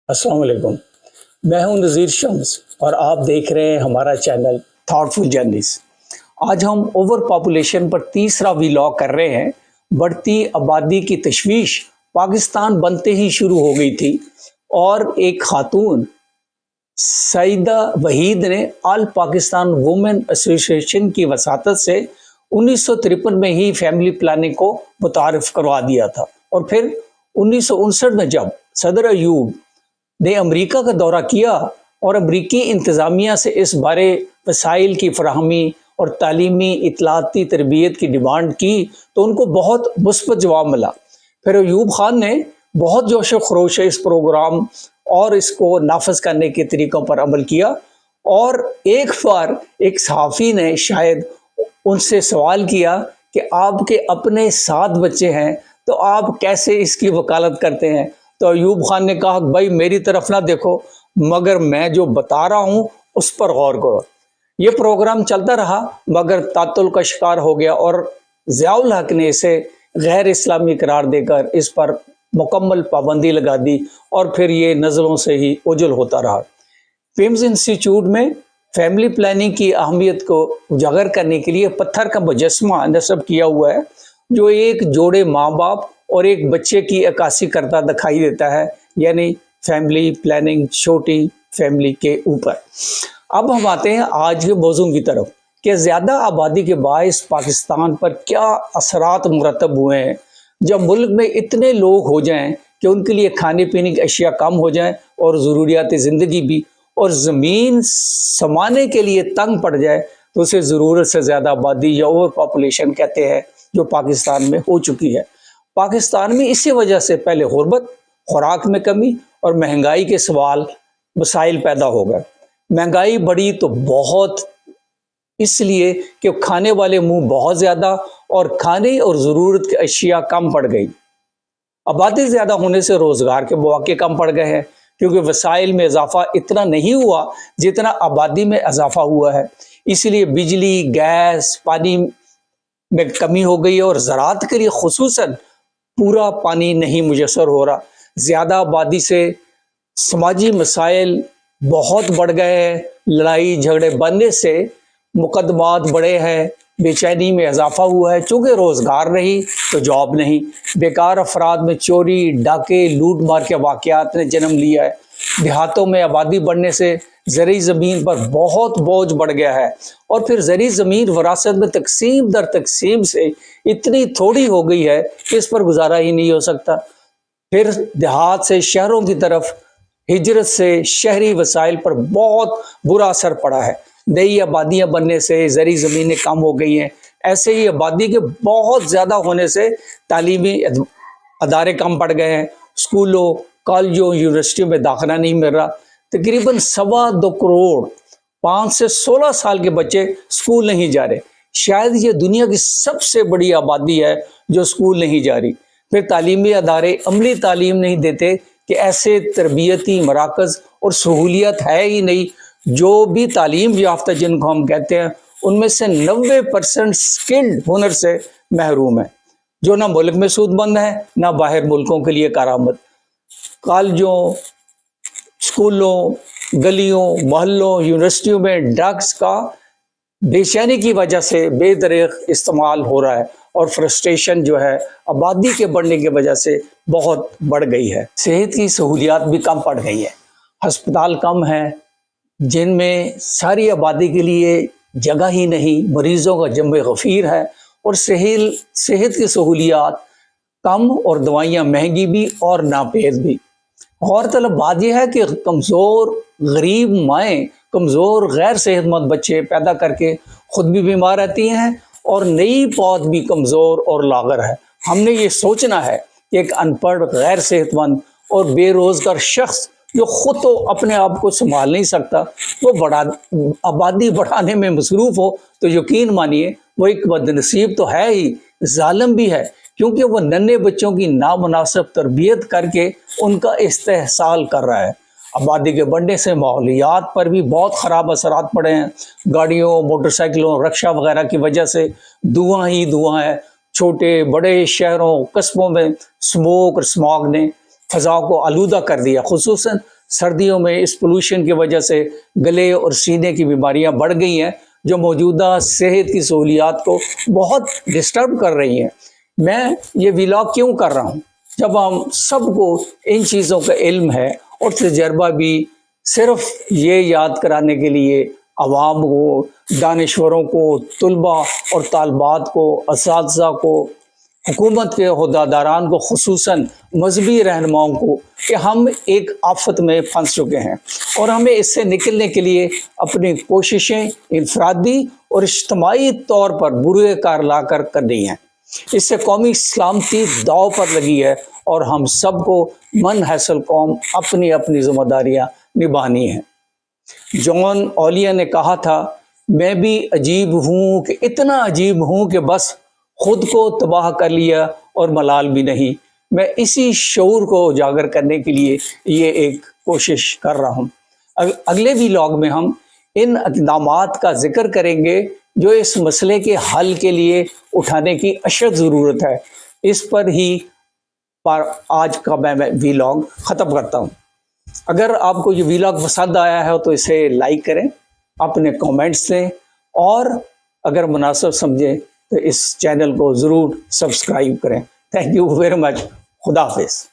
अस्सलाम वालेकुम। मैं हूं नज़ीर शम्स और आप देख रहे हैं हमारा चैनल थॉटफुल जर्नीज। आज हम ओवर पॉपुलेशन पर तीसरा व्लॉग कर रहे हैं। बढ़ती आबादी की तशवीश पाकिस्तान बनते ही शुरू हो गई थी और एक खातून सईदा वहीद ने आल पाकिस्तान वुमेन एसोसिएशन की वसातत से 1953 में ही फैमिली प्लानिंग को मुतारिफ करवा दिया था। और फिर 1959 में जब सदर अयूब ने अमेरिका का दौरा किया और अमरीकी इंतज़ामिया से इस बारे वसाइल की फराहमी और तालीमी इतलाती तरबियत की डिमांड की तो उनको बहुत मुस्बत जवाब मिला। फिर अयूब खान ने बहुत जोश व खरोश से इस प्रोग्राम और इसको नाफज करने के तरीक़ों पर अमल किया। और एक बार एक सहाफ़ी ने शायद उनसे सवाल किया कि आपके अपने 7 बच्चे हैं तो आप कैसे इसकी वकालत करते हैं। तो अयूब खान ने कहा, भाई मेरी तरफ ना देखो, मगर मैं जो बता रहा हूँ उस पर गौर करो। ये प्रोग्राम चलता रहा मगर तातुल का शिकार हो गया और ज़ियाउल हक ने इसे गैर इस्लामी करार देकर इस पर मुकम्मल पाबंदी लगा दी और फिर ये नज़रों से ही ओझल होता रहा। फिम्स इंस्टीट्यूट में फैमिली प्लानिंग की अहमियत को उजागर करने के लिए पत्थर का मुजस्मा नस्ब किया हुआ है जो एक जोड़े माँ बाप और एक बच्चे की अक्कासी करता दिखाई देता है, यानी फैमिली प्लानिंग छोटी फैमिली के ऊपर। अब हम आते हैं आज के मौजू की तरफ कि ज़्यादा आबादी के बायस पाकिस्तान पर क्या असरात मुरतब हुए हैं। जब मुल्क में इतने लोग हो जाएं कि उनके लिए खाने पीने की अशिया कम हो जाएं और ज़रूरियात ज़िंदगी भी, और ज़मीन समाने के लिए तंग पड़ जाए तो उसे ज़रूरत से ज़्यादा आबादी या ओवर पॉपुलेशन कहते हैं, जो पाकिस्तान में हो चुकी है। पाकिस्तान में इसी वजह से पहले गुर्बत, खुराक में कमी और महंगाई के सवाल मसाइल पैदा हो गए। महंगाई बढ़ी तो बहुत इसलिए कि खाने वाले मुंह बहुत ज़्यादा और खाने और ज़रूरत की अशिया कम पड़ गई। आबादी ज़्यादा होने से रोज़गार के मौके कम पड़ गए हैं क्योंकि वसाइल में इजाफा इतना नहीं हुआ जितना आबादी में इजाफा हुआ है। इसलिए बिजली, गैस, पानी में कमी हो गई और ज़राअत के लिए खुसूसन पूरा पानी नहीं मुयसर हो रहा। ज़्यादा आबादी से समाजी मसाइल बहुत बढ़ गए हैं। लड़ाई झगड़े बढ़ने से मुकदमात बढ़े हैं, बेचैनी में इजाफा हुआ है। चूँकि रोज़गार नहीं तो जॉब नहीं, बेकार अफराद में चोरी, डाके, लूट मार के वाक़यात ने जन्म लिया है। देहातों में आबादी बढ़ने से ज़री ज़मीन पर बहुत बोझ बढ़ गया है और फिर ज़री ज़मीन वरासत में तकसीम दर तकसीम से इतनी थोड़ी हो गई है कि इस पर गुजारा ही नहीं हो सकता। फिर देहात से शहरों की तरफ हिजरत से शहरी वसाइल पर बहुत बुरा असर पड़ा है। नई आबादियाँ बनने से ज़री ज़मीनें कम हो गई हैं। ऐसे ही आबादी के बहुत ज़्यादा होने से तालीमी अदारे कम पड़ गए हैं। स्कूलों, कॉलेजों, यूनिवर्सिटियों में दाखिला नहीं मिल रहा। तकरीबन 2.25 करोड़ 5 से 16 साल के बच्चे स्कूल नहीं जा रहे। शायद ये दुनिया की सबसे बड़ी आबादी है जो स्कूल नहीं जा रही। फिर तालीमी अदारे अमली तालीम नहीं देते कि ऐसे तरबियती मराकज़ और सहूलियत है ही नहीं। जो भी तालीम याफ्ता जिनको हम कहते हैं उनमें से 90% स्किल्ड हुनर से महरूम है, जो ना मुल्क में सूदमंद है ना बाहर मुल्कों के लिए कारामद। कॉलेजों, स्कूलों, गलियों, मोहल्लों, यूनिवर्सिटियों में ड्रग्स का बेचैनी की वजह से बेदरीग इस्तेमाल हो रहा है और फ्रस्ट्रेशन जो है आबादी के बढ़ने की वजह से बहुत बढ़ गई है। सेहत की सहूलियात भी कम पड़ गई है। हस्पताल कम हैं जिनमें सारी आबादी के लिए जगह ही नहीं, मरीज़ों का जम गफ़ीर है और सेहत की सहूलियात कम और दवाइयाँ महंगी भी और नापेद भी। गौरतलब बात यह है कि कमज़ोर गरीब माएँ कमज़ोर गैर सेहतमंद बच्चे पैदा करके ख़ुद भी बीमार रहती हैं और नई पौध भी कमज़ोर और लागर है। हमने ये सोचना है कि एक अनपढ़, गैर सेहतमंद और बेरोज़गार शख्स जो ख़ुद तो अपने आप को संभाल नहीं सकता वो आबादी बढ़ाने में मसरूफ़ हो तो यकीन मानिए वो एक बदनसीब तो है ही, जालिम भी है, क्योंकि वो नन्हे बच्चों की नामुनासिब तरबियत करके उनका इस्तेहसाल कर रहा है। आबादी के बढ़ने से माहौलियात पर भी बहुत ख़राब असरात पड़े हैं। गाड़ियों, मोटरसाइकिलों, रक्षा वगैरह की वजह से धुआं ही धुआं है। छोटे बड़े शहरों, कस्बों में स्मोक और स्मॉग ने फ़ज़ा को आलूदा कर दिया। खुसूसन سردیوں میں اس پولوشن کی وجہ سے گلے اور سینے کی بیماریاں بڑھ گئی ہیں جو موجودہ صحت کی سہولیات کو بہت ڈسٹرب کر رہی ہیں۔ میں یہ ویلاگ کیوں کر رہا ہوں؟ جب ہم سب کو ان چیزوں کا علم ہے اور تجربہ بھی صرف یہ یاد کرانے کے لیے عوام کو، دانشوروں کو، طلباء اور طالبات کو، اساتذہ کو، حکومت کے عہدیداران کو، خصوصاً مذہبی رہنماؤں کو کہ ہم ایک آفت میں پھنس چکے ہیں اور ہمیں اس سے نکلنے کے لیے اپنی کوششیں انفرادی اور اجتماعی طور پر برے کار لا کر کرنی ہیں۔ اس سے قومی سلامتی داؤ پر لگی ہے اور ہم سب کو من حیث القوم اپنی اپنی ذمہ داریاں نبھانی ہیں۔ جان اولیہ نے کہا تھا، میں بھی عجیب ہوں کہ اتنا عجیب ہوں کہ بس خود کو تباہ کر لیا اور ملال بھی نہیں۔ میں اسی شعور کو اجاگر کرنے کے لیے یہ ایک کوشش کر رہا ہوں۔ اگلے ویلاگ میں ہم ان اقدامات کا ذکر کریں گے جو اس مسئلے کے حل کے لیے اٹھانے کی اشد ضرورت ہے۔ اس پر ہی آج کا میں ویلاگ ختم کرتا ہوں۔ اگر آپ کو یہ ویلاگ پسند آیا ہے تو اسے لائک کریں، اپنے کامنٹس دیں اور اگر مناسب سمجھیں تو اس چینل کو ضرور سبسکرائب کریں۔ Thank you very much. خدا حافظ۔